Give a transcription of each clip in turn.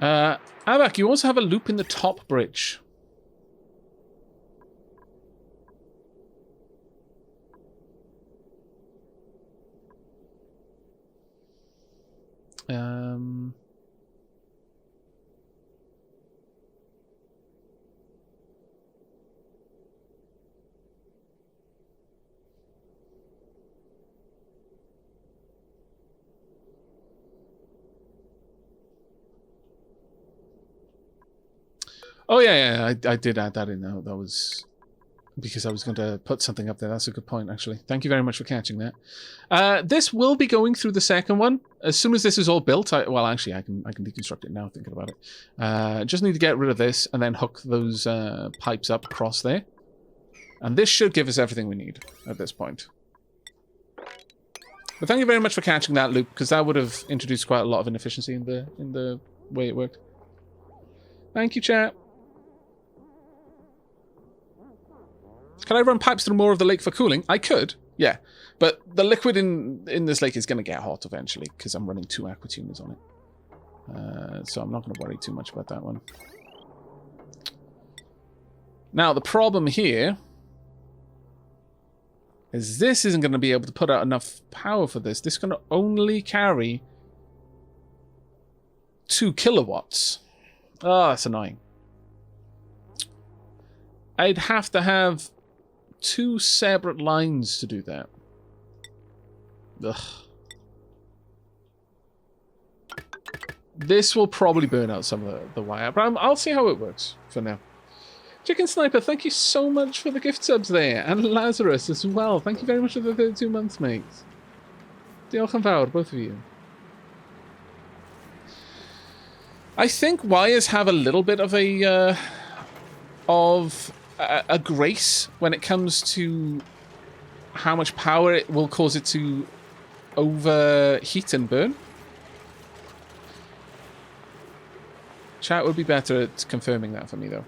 Aavak, you also have a loop in the top bridge. Oh, yeah, I did add that in. That was because I was going to put something up there. That's a good point, actually. Thank you very much for catching that. This will be going through the second one. As soon as this is all built, well, actually, I can deconstruct it now, thinking about it. Just need to get rid of this and then hook those pipes up across there. And this should give us everything we need at this point. But thank you very much for catching that, Luke, because that would have introduced quite a lot of inefficiency in the way it worked. Thank you, chat. Can I run pipes through more of the lake for cooling? I could, yeah. But the liquid in this lake is going to get hot eventually because I'm running 2 aqua tuners on it. So I'm not going to worry too much about that one. Now, the problem here is this isn't going to be able to put out enough power for this. This is going to only carry 2 kilowatts. Oh, that's annoying. I'd have to have 2 separate lines to do that. Ugh. This will probably burn out some of the wire, but I'll see how it works for now. Chicken Sniper, thank you so much for the gift subs there. And Lazarus as well. Thank you very much for the 32 months, mate. Diolch yn fawr, both of you. I think wires have a little bit of a grace when it comes to how much power it will cause it to overheat and burn. Chat would be better at confirming that for me, though.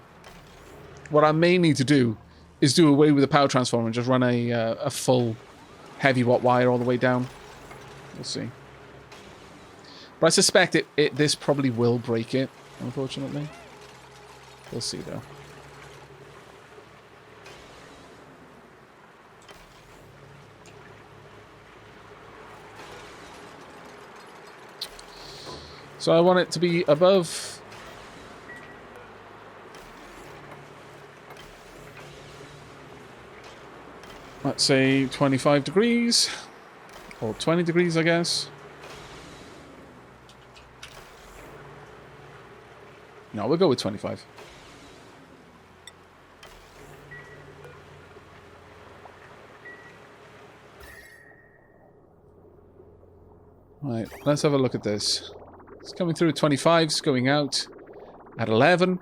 What I may need to do is do away with the power transformer and just run a full heavy watt wire all the way down. We'll see. But I suspect this probably will break it, unfortunately. We'll see, though. So I want it to be above... let's say 25 degrees. Or 20 degrees, I guess. No, we'll go with 25. Right, let's have a look at this. It's coming through at 25, it's going out at 11.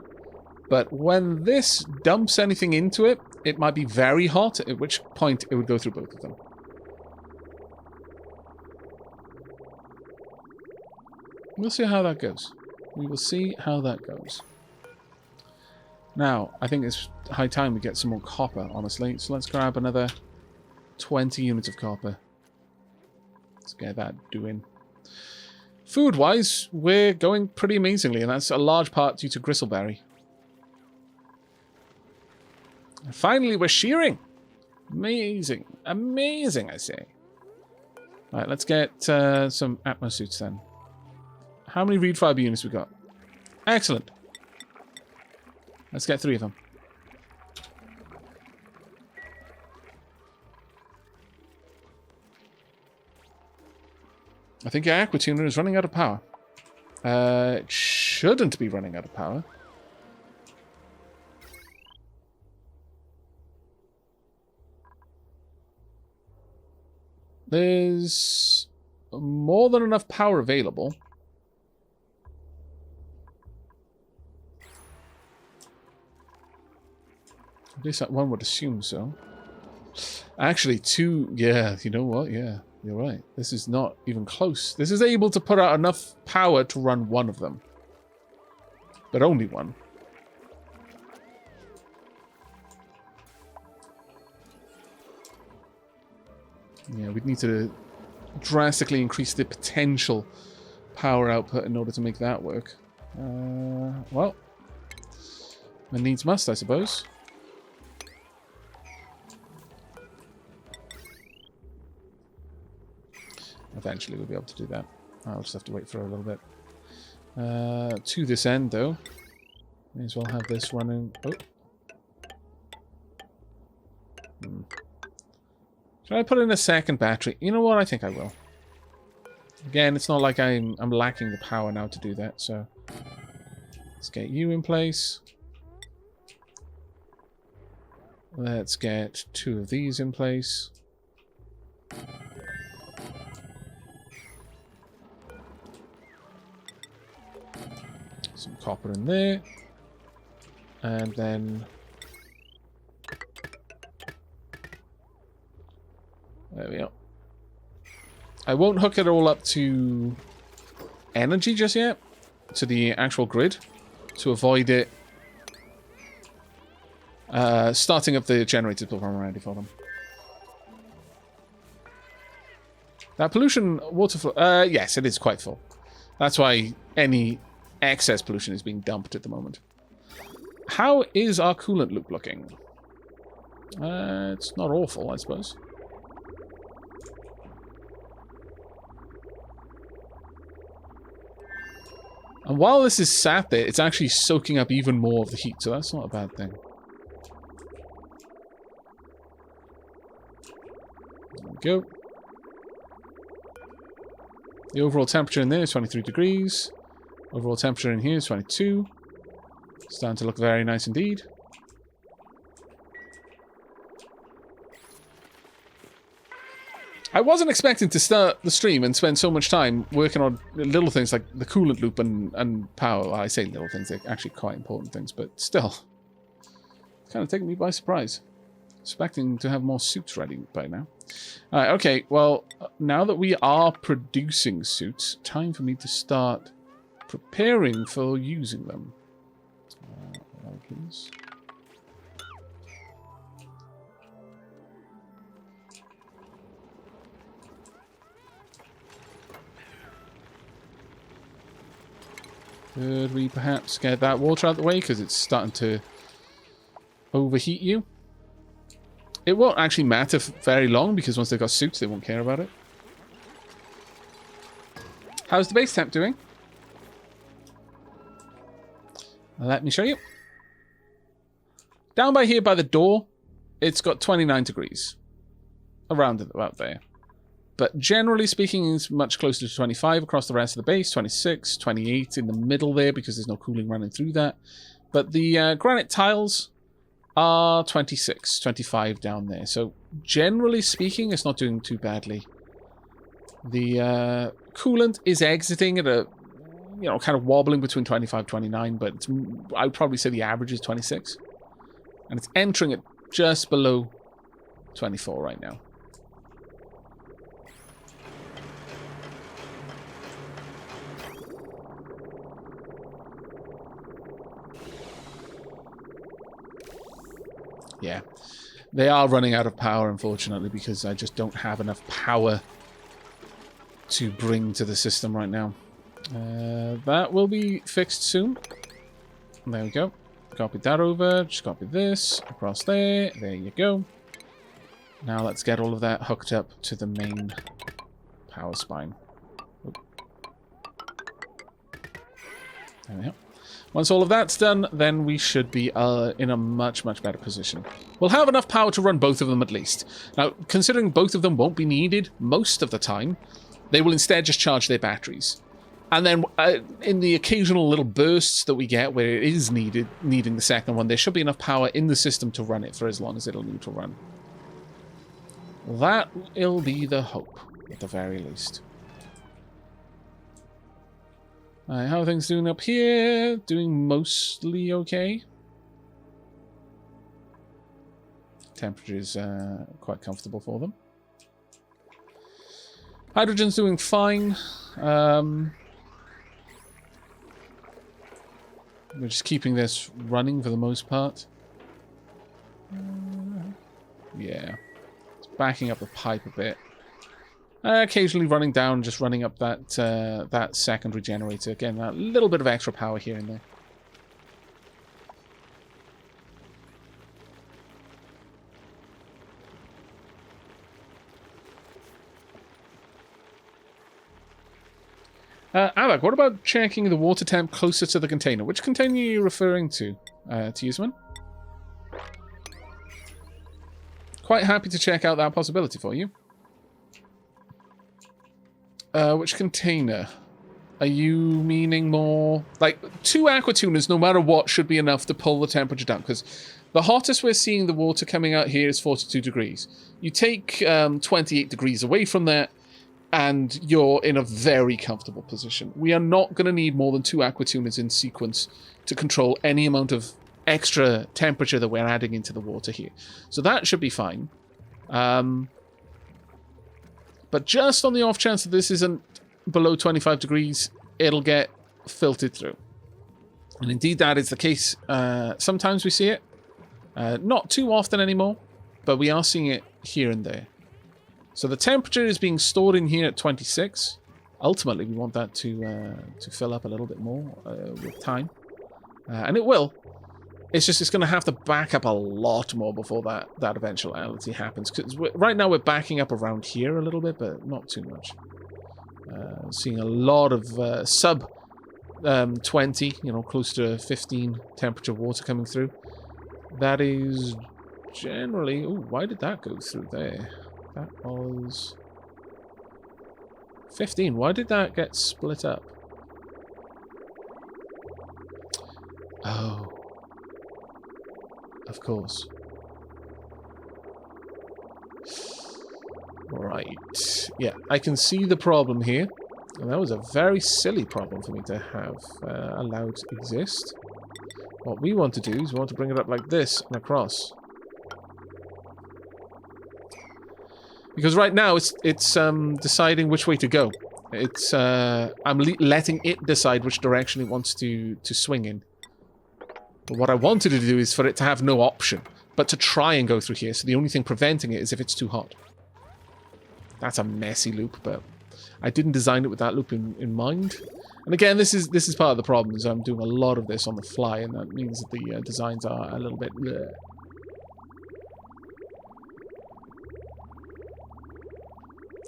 But when this dumps anything into it, it might be very hot, at which point it would go through both of them. We'll see how that goes. We will see how that goes. Now, I think it's high time we get some more copper, honestly. So let's grab another 20 units of copper. Let's get that doing. Food-wise, we're going pretty amazingly, and that's a large part due to Gristleberry. And finally, we're shearing. Amazing. Amazing, I say. Alright, let's get some Atmo suits then. How many reed fiber units we got? Excellent. Let's get 3 of them. I think your aqua tuner is running out of power. It shouldn't be running out of power. There's more than enough power available. At least that one would assume so. Actually, 2... yeah, you know what? Yeah, you're right. This is not even close. This is able to put out enough power to run 1 of them. But only 1. Yeah, we'd need to drastically increase the potential power output in order to make that work. Well, it needs must, I suppose. Eventually we'll be able to do that. I'll just have to wait for a little bit. To this end, though, may as well have this running. Oh. Should I put in a second battery? You know what? I think I will. Again, it's not like I'm lacking the power now to do that, so let's get you in place. Let's get 2 of these in place. Some copper in there. And then there we go. I won't hook it all up to energy just yet, to the actual grid, to avoid it starting up the generators before I'm ready for them. That pollution water flow, yes, it is quite full. That's why any excess pollution is being dumped at the moment. How is our coolant loop looking? It's not awful, I suppose. And while this is sat there, it's actually soaking up even more of the heat, so that's not a bad thing. There we go. The overall temperature in there is 23 degrees. Overall temperature in here is 22. It's starting to look very nice indeed. I wasn't expecting to start the stream and spend so much time working on little things like the coolant loop and power. Well, I say little things, they're actually quite important things, but still. It's kind of taking me by surprise. Expecting to have more suits ready by now. Alright, okay, well, now that we are producing suits, time for me to start preparing for using them. Please. Could we perhaps get that water out of the way because it's starting to overheat you? It won't actually matter very long because once they've got suits, they won't care about it. How's the base temp doing? Let me show you. Down by here by the door, it's got 29 degrees. Around about there. But generally speaking, it's much closer to 25 across the rest of the base. 26, 28 in the middle there because there's no cooling running through that. But the granite tiles are 26, 25 down there. So generally speaking, it's not doing too badly. The coolant is exiting at a, you know, kind of wobbling between 25, 29, but it's, I would probably say the average is 26. And it's entering at just below 24 right now. Yeah, they are running out of power, unfortunately, because I just don't have enough power to bring to the system right now. That will be fixed soon. There we go. Copy that over. Just copy this across there. There you go. Now let's get all of that hooked up to the main power spine. Oop. There we go. Once all of that's done, then we should be in a much, much better position. We'll have enough power to run both of them at least. Now, considering both of them won't be needed most of the time, they will instead just charge their batteries. And then in the occasional little bursts that we get where it is needing the second one, there should be enough power in the system to run it for as long as it'll need to run. That will be the hope, at the very least. Alright, how are things doing up here? Doing mostly okay. Temperature is quite comfortable for them. Hydrogen's doing fine. We're just keeping this running for the most part. Yeah. It's backing up the pipe a bit. Occasionally running down, just running up that that secondary generator. Again, that little bit of extra power here and there. Aavak, what about checking the water temp closer to the container? Which container are you referring to, Tiersman? Quite happy to check out that possibility for you. Which container? Are you meaning more... Like, 2 aqua tuners, no matter what, should be enough to pull the temperature down. Because the hottest we're seeing the water coming out here is 42 degrees. You take 28 degrees away from that, and you're in a very comfortable position. We are not going to need more than 2 aqua tuners in sequence to control any amount of extra temperature that we're adding into the water here. So that should be fine. But just on the off chance that this isn't below 25 degrees, it'll get filtered through. And indeed that is the case. Sometimes we see it. Not too often anymore, but we are seeing it here and there. So the temperature is being stored in here at 26. Ultimately, we want that to fill up a little bit more with time. And it will. It's just it's going to have to back up a lot more before that eventuality happens. Because right now we're backing up around here a little bit, but not too much. Seeing a lot of sub 20, you know, close to 15 temperature water coming through. That is generally... Ooh, why did that go through there? That was 15. Why did that get split up? Oh. Of course. Right. Yeah, I can see the problem here. And that was a very silly problem for me to have allowed to exist. What we want to do is we want to bring it up like this and across. Because right now it's deciding which way to go. It's I'm letting it decide which direction it wants to swing in. But what I wanted to do is for it to have no option, but to try and go through here. So the only thing preventing it is if it's too hot. That's a messy loop, but I didn't design it with that loop in mind. And again, this is part of the problem. Is I'm doing a lot of this on the fly, and that means that the designs are a little bit. Bleh.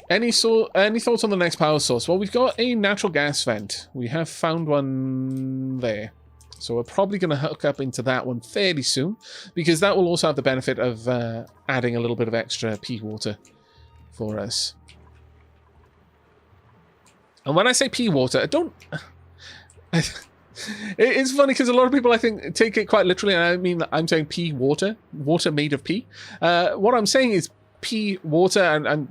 Any thoughts on the next power source? Well, we've got a natural gas vent. We have found one there. So we're probably going to hook up into that one fairly soon, because that will also have the benefit of adding a little bit of extra pea water for us. And when I say pea water, I don't... It's funny because a lot of people, I think, take it quite literally, and I mean, I'm saying pea water, water made of pea. What I'm saying is pea water, and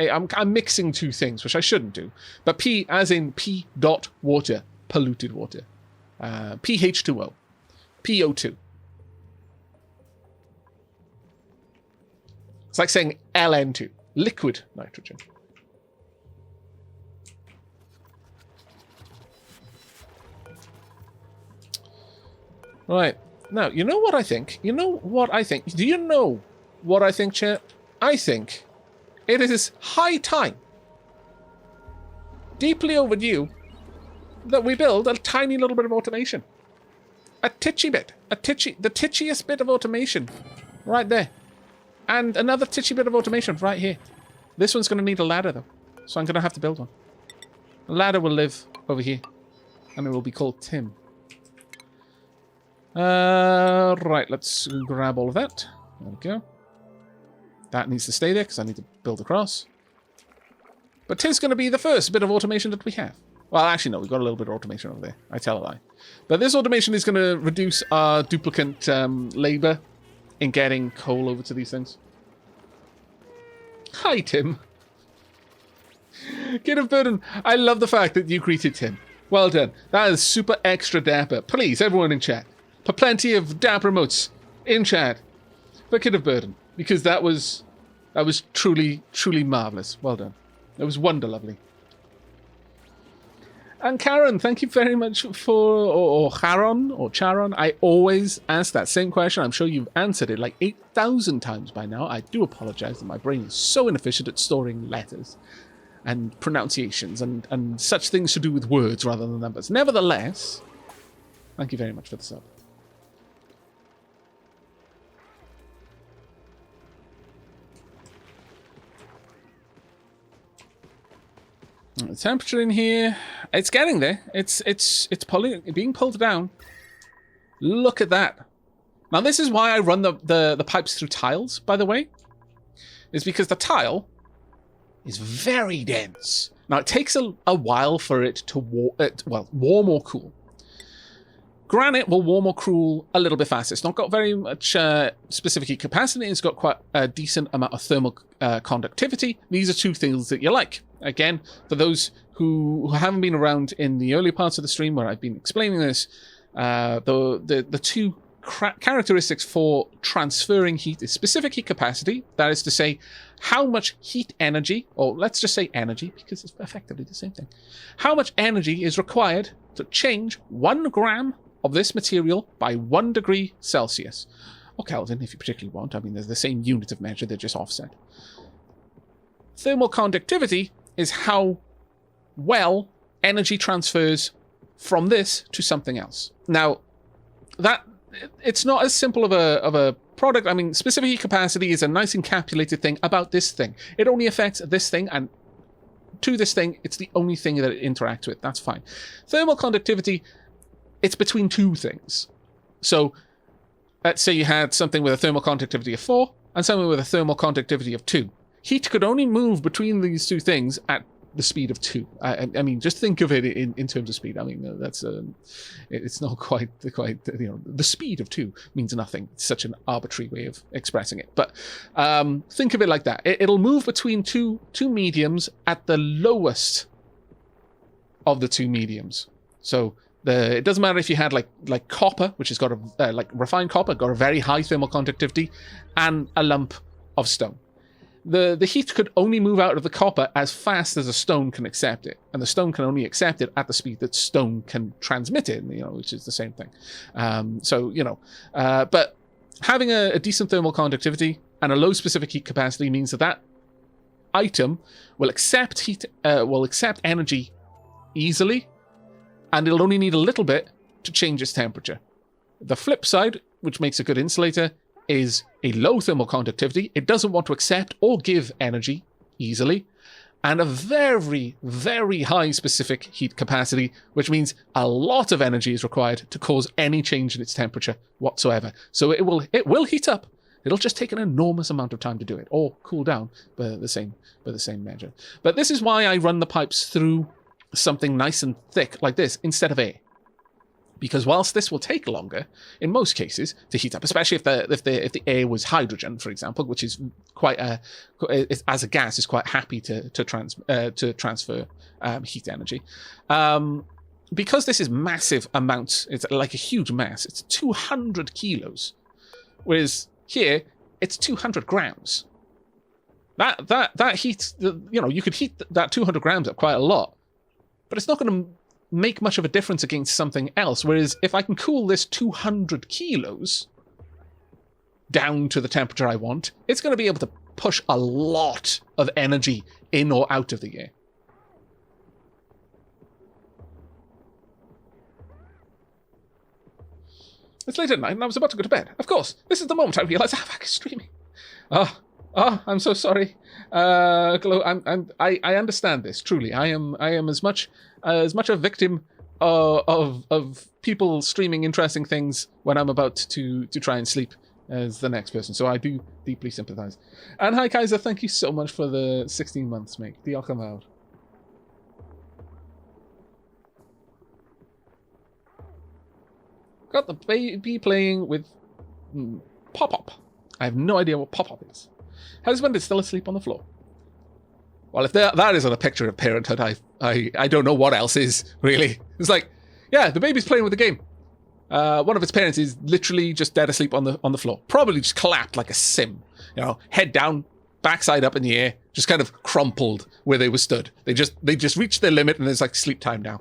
I'm mixing two things, which I shouldn't do. But pea as in pea dot water, polluted water. PH2O, PO2. It's like saying LN2, liquid nitrogen. Right. Now, you know what I think? You know what I think? Do you know what I think, chat? I think it is high time, deeply overdue, that we build a tiny little bit of automation. A titchy bit. The titchiest bit of automation. Right there. And another titchy bit of automation right here. This one's going to need a ladder, though. So I'm going to have to build one. The ladder will live over here. And it will be called Tim. Right, let's grab all of that. There we go. That needs to stay there because I need to build across. But 'tis going to be the first bit of automation that we have. Well, actually, no, we've got a little bit of automation over there. I tell a lie. But this automation is going to reduce our duplicant labor in getting coal over to these things. Hi, Tim. Kid of Burden, I love the fact that you greeted Tim. Well done. That is super extra dapper. Please, everyone in chat, put plenty of dapper emotes in chat for Kid of Burden, because that was truly, truly marvelous. Well done. That was wonder lovely. And Karen, thank you very much for, or Charon, or Charon. I always ask that same question. I'm sure you've answered it like 8,000 times by now. I do apologize that my brain is so inefficient at storing letters. and pronunciations and such things to do with words rather than numbers. Nevertheless, thank you very much for the sub. The temperature in here, it's getting there. It's being pulled down. Look at that. Now this is why I run the pipes through tiles, by the way. Is because the tile is very dense. Now it takes a while for it to warm or cool. Granite will warm or cool a little bit faster. It's not got very much specific heat capacity. It's got quite a decent amount of thermal conductivity. These are two things that you like. Again, for those who haven't been around in the early parts of the stream where I've been explaining this, the two characteristics for transferring heat is specific heat capacity. That is to say, how much heat energy, or let's just say energy, because it's effectively the same thing. How much energy is required to change 1 gram of this material by 1 degree Celsius. Or Kelvin, if you particularly want. I mean, they're the same unit of measure, they're just offset. Thermal conductivity is how well energy transfers from this to something else. Now, that it's not as simple of a product. I mean, specific heat capacity is a nice encapsulated thing about this thing. It only affects this thing, and to this thing, it's the only thing that it interacts with. That's fine. Thermal conductivity, it's between two things. So, let's say you had something with a thermal conductivity of 4 and something with a thermal conductivity of 2. Heat could only move between these two things at the speed of 2. I mean, just think of it in terms of speed. I mean, that's it's not quite the speed of 2 means nothing. It's such an arbitrary way of expressing it. But think of it like that. It'll move between two mediums at the lowest of the two mediums. So it doesn't matter if you had like copper, which has got a like refined copper, got a very high thermal conductivity, and a lump of stone. The heat could only move out of the copper as fast as a stone can accept it, and the stone can only accept it at the speed that stone can transmit it, which is the same thing. But having a decent thermal conductivity and a low specific heat capacity means that item will accept energy easily, and it'll only need a little bit to change its temperature. The flip side, which makes a good insulator, is a low thermal conductivity. It doesn't want to accept or give energy easily, and a very, very high specific heat capacity, which means a lot of energy is required to cause any change in its temperature whatsoever. So it will heat up. It'll just take an enormous amount of time to do it, or cool down by the same measure. But this is why I run the pipes through something nice and thick like this instead of air. Because whilst this will take longer, in most cases, to heat up, especially if the air was hydrogen, for example, which is quite as a gas is quite happy to transfer heat energy. Because this is massive amounts, it's like a huge mass. It's 200 kilos, whereas here it's 200 grams. That heat, you could heat that 200 grams up quite a lot, but it's not going to make much of a difference against something else. Whereas if I can cool this 200 kilos down to the temperature I want, it's going to be able to push a lot of energy in or out of the air. It's late at night and I was about to go to bed. Of course, this is the moment I realize Aavak is streaming. I'm so sorry. Glo, I understand this, truly. I am as much a victim of people streaming interesting things when I'm about to try and sleep as the next person. So I do deeply sympathize. And hi Kaiser, thank you so much for the 16 months, mate. Diolch yn fawr. Got the baby playing with Pop-Up. I have no idea what Pop-Up is. Husband is still asleep on the floor. Well, if that isn't a picture of parenthood, I don't know what else is, really. It's like, yeah, the baby's playing with the game. One of its parents is literally just dead asleep on the floor. Probably just clapped like a sim. Head down, backside up in the air, just kind of crumpled where they were stood. They just reached their limit and it's like sleep time now.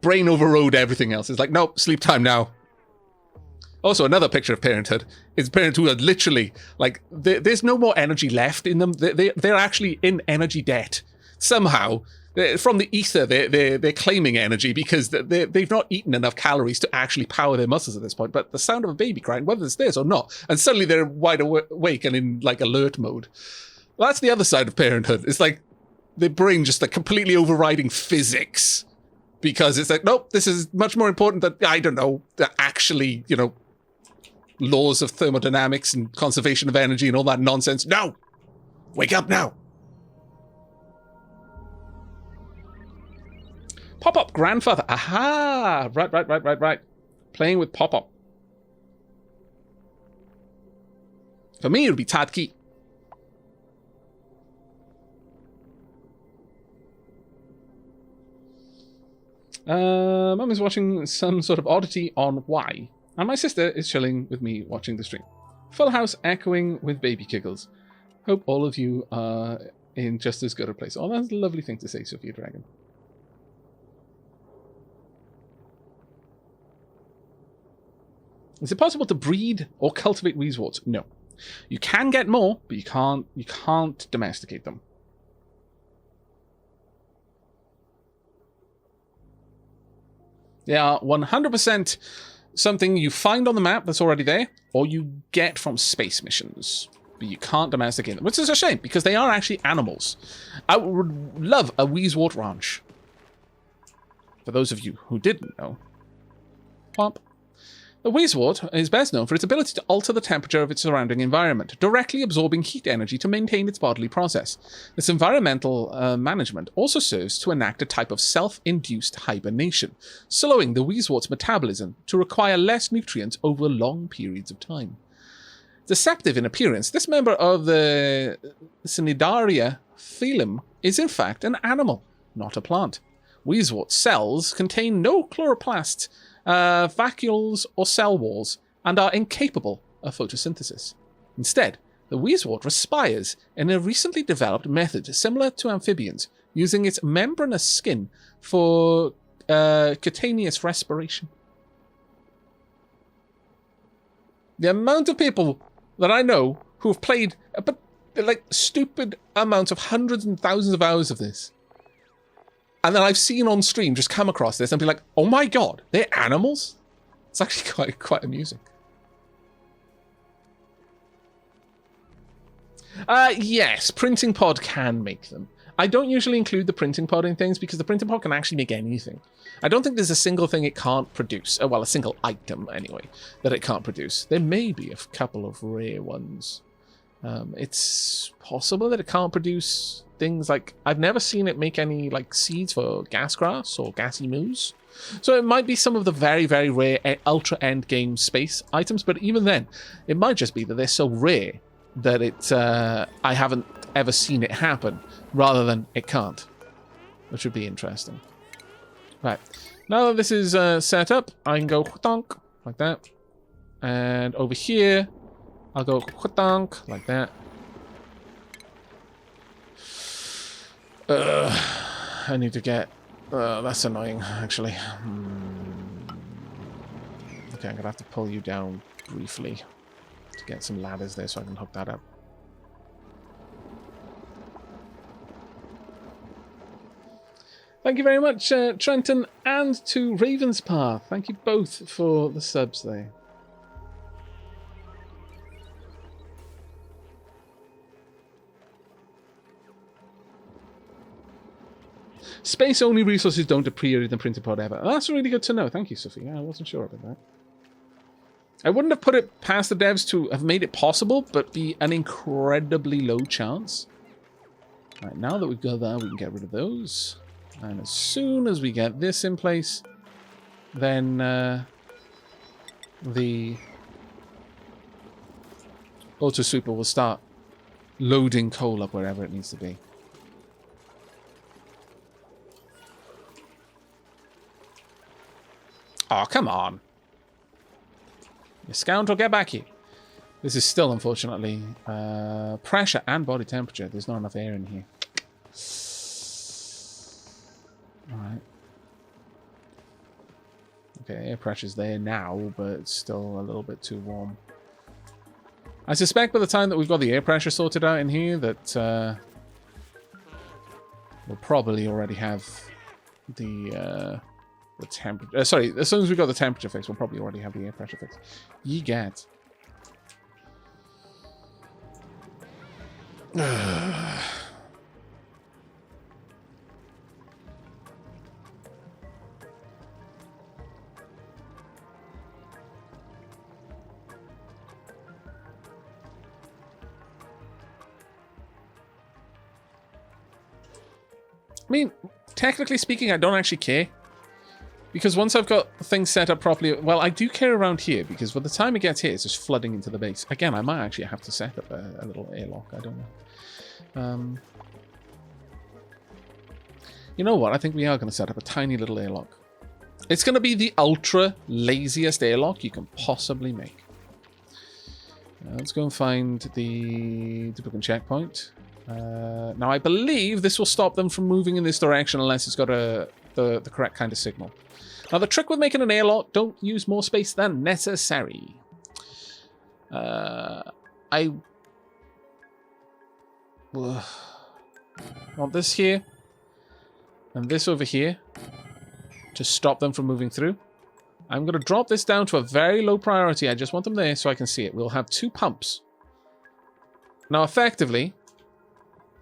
Brain overrode everything else. It's like, nope, sleep time now. Also, another picture of parenthood is parents who are literally, like, there's no more energy left in them. They're actually in energy debt. somehow, from the ether, they're claiming energy because they've not eaten enough calories to actually power their muscles at this point. But the sound of a baby crying, whether it's theirs or not, and suddenly they're wide awake and in like alert mode. Well, that's the other side of parenthood. It's like their brain just like completely overriding physics because it's like, nope, this is much more important than, I don't know, actually, you know, laws of thermodynamics and conservation of energy and all that nonsense. No! Wake up now! Pop-up grandfather. Aha! Right. Playing with Pop-up. For me, it would be Tadki. Mum is watching some sort of oddity on Y. And my sister is chilling with me watching the stream. Full house echoing with baby giggles. Hope all of you are in just as good a place. Oh, that's a lovely thing to say, Sophia Dragon. Is it possible to breed or cultivate weezeworts? No. You can get more, but you can't domesticate them. They are 100% something you find on the map that's already there, or you get from space missions. But you can't domesticate them, which is a shame, because they are actually animals. I would love a weezewort ranch. For those of you who didn't know. Pop. The weezewort is best known for its ability to alter the temperature of its surrounding environment, directly absorbing heat energy to maintain its bodily process. This environmental management also serves to enact a type of self-induced hibernation, slowing the weezewort's metabolism to require less nutrients over long periods of time. Deceptive in appearance, this member of the Cnidaria phylum is in fact an animal, not a plant. Weezewort cells contain no chloroplasts, vacuoles or cell walls, and are incapable of photosynthesis. Instead, the weezewort respires in a recently developed method similar to amphibians, using its membranous skin for cutaneous respiration. The amount of people that I know who have played like stupid amounts of hundreds and thousands of hours of this, and then I've seen on stream just come across this and be like, oh my god, they're animals? It's actually quite amusing. Yes, printing pod can make them. I don't usually include the printing pod in things because the printing pod can actually make anything. I don't think there's a single thing it can't produce. Well, a single item, anyway, that it can't produce. There may be a couple of rare ones. It's possible that it can't produce things like... I've never seen it make any like seeds for gas grass or gassy moose. So it might be some of the very, very rare ultra end game space items, but even then, it might just be that they're so rare that it I haven't ever seen it happen, rather than it can't, which would be interesting. Right, now that this is set up, I can go donk like that, and over here I'll go donk like that. I need to get... that's annoying, actually. Okay, I'm gonna have to pull you down briefly to get some ladders there so I can hook that up. Thank you very much, Trenton, and to Raven's Path. Thank you both for the subs there. Space-only resources don't appear in the printed pod ever. Oh, that's really good to know. Thank you, Sophie. I wasn't sure about that. I wouldn't have put it past the devs to have made it possible, but be an incredibly low chance. Right, now that we've got that, we can get rid of those. And as soon as we get this in place, then the auto sweeper will start loading coal up wherever it needs to be. Oh, come on. You scoundrel, get back here. This is still, unfortunately, pressure and body temperature. There's not enough air in here. Alright. Okay, air pressure's there now, but it's still a little bit too warm. I suspect by the time that we've got the air pressure sorted out in here that we'll probably already have the temperature. Sorry, as soon as we got the temperature fixed, we'll probably already have the air pressure fixed. Ye get. I mean, technically speaking, I don't actually care. Because once I've got things set up properly... Well, I do care around here, because by the time it gets here, it's just flooding into the base. Again, I might actually have to set up a little airlock. I don't know. You know what? I think we are going to set up a tiny little airlock. It's going to be the ultra laziest airlock you can possibly make. Let's go and find the duplicant checkpoint. Now, I believe this will stop them from moving in this direction unless it's got the correct kind of signal. Now, the trick with making an airlock, don't use more space than necessary. I want this here and this over here to stop them from moving through. I'm going to drop this down to a very low priority. I just want them there so I can see it. We'll have 2 pumps. Now, effectively...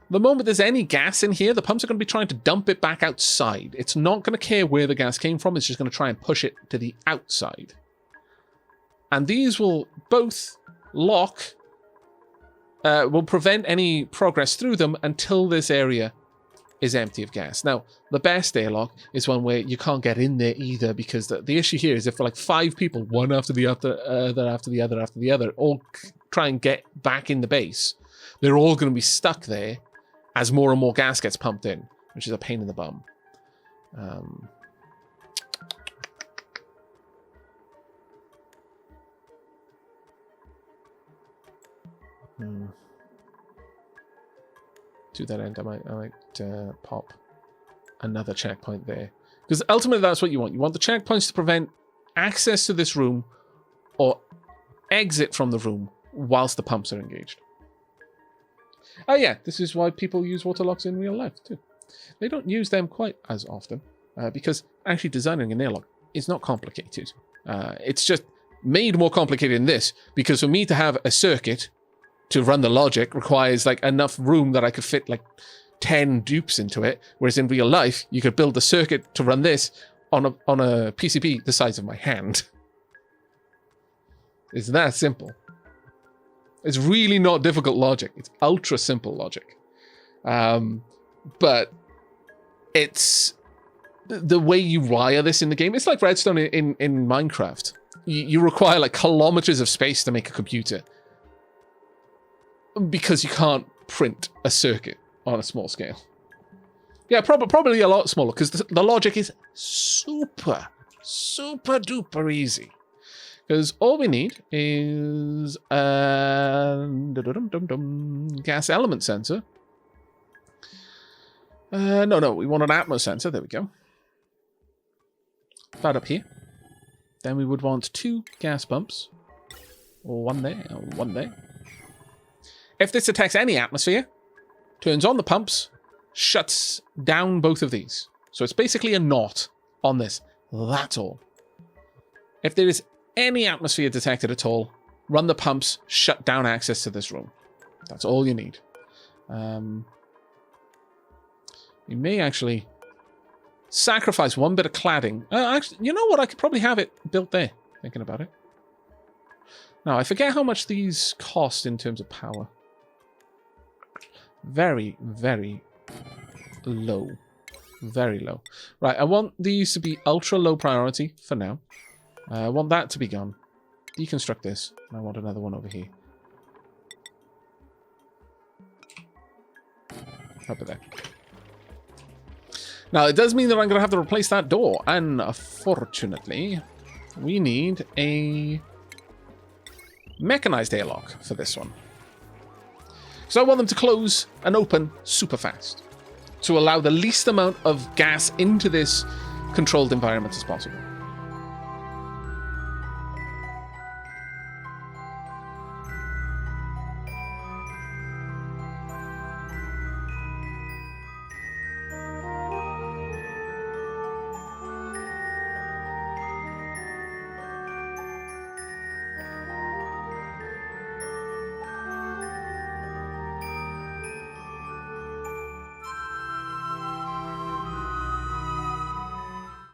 the moment there's any gas in here, the pumps are going to be trying to dump it back outside. It's not going to care where the gas came from. It's just going to try and push it to the outside. And these will both lock, will prevent any progress through them until this area is empty of gas. Now, the best airlock is one where you can't get in there either, because the issue here is if for like 5 people, one after the other, after the other, all try and get back in the base, they're all going to be stuck there as more and more gas gets pumped in, which is a pain in the bum. To that end, I might pop another checkpoint there. Because ultimately that's what you want. You want the checkpoints to prevent access to this room or exit from the room whilst the pumps are engaged. Oh yeah, this is why people use water locks in real life too. They don't use them quite as often because actually designing an airlock is not complicated. It's just made more complicated in this because for me to have a circuit to run the logic requires like enough room that I could fit like 10 dupes into it, whereas in real life you could build a circuit to run this on a PCB the size of my hand. It's that simple. It's really not difficult logic. It's ultra simple logic. But it's the way you wire this in the game. It's like redstone in Minecraft. You require like kilometers of space to make a computer because you can't print a circuit on a small scale. Yeah, probably a lot smaller because the logic is super duper easy. Because all we need is a gas element sensor. No, we want an atmos sensor. There we go. That up here. Then we would want 2 gas pumps. Or one there, or one there. If this detects any atmosphere, turns on the pumps, shuts down both of these. So it's basically a knot on this. That's all. If there is any atmosphere detected at all, run the pumps, shut down access to this room. That's all you need. You may actually sacrifice one bit of cladding. Actually, you know what? I could probably have it built there, thinking about it. Now, I forget how much these cost in terms of power. Very, very low. Very low. Right, I want these to be ultra low priority for now. I want that to be gone. Deconstruct this. I want another one over here. Up there. Now, it does mean that I'm going to have to replace that door. Unfortunately, we need a mechanized airlock for this one. So I want them to close and open super fast to allow the least amount of gas into this controlled environment as possible.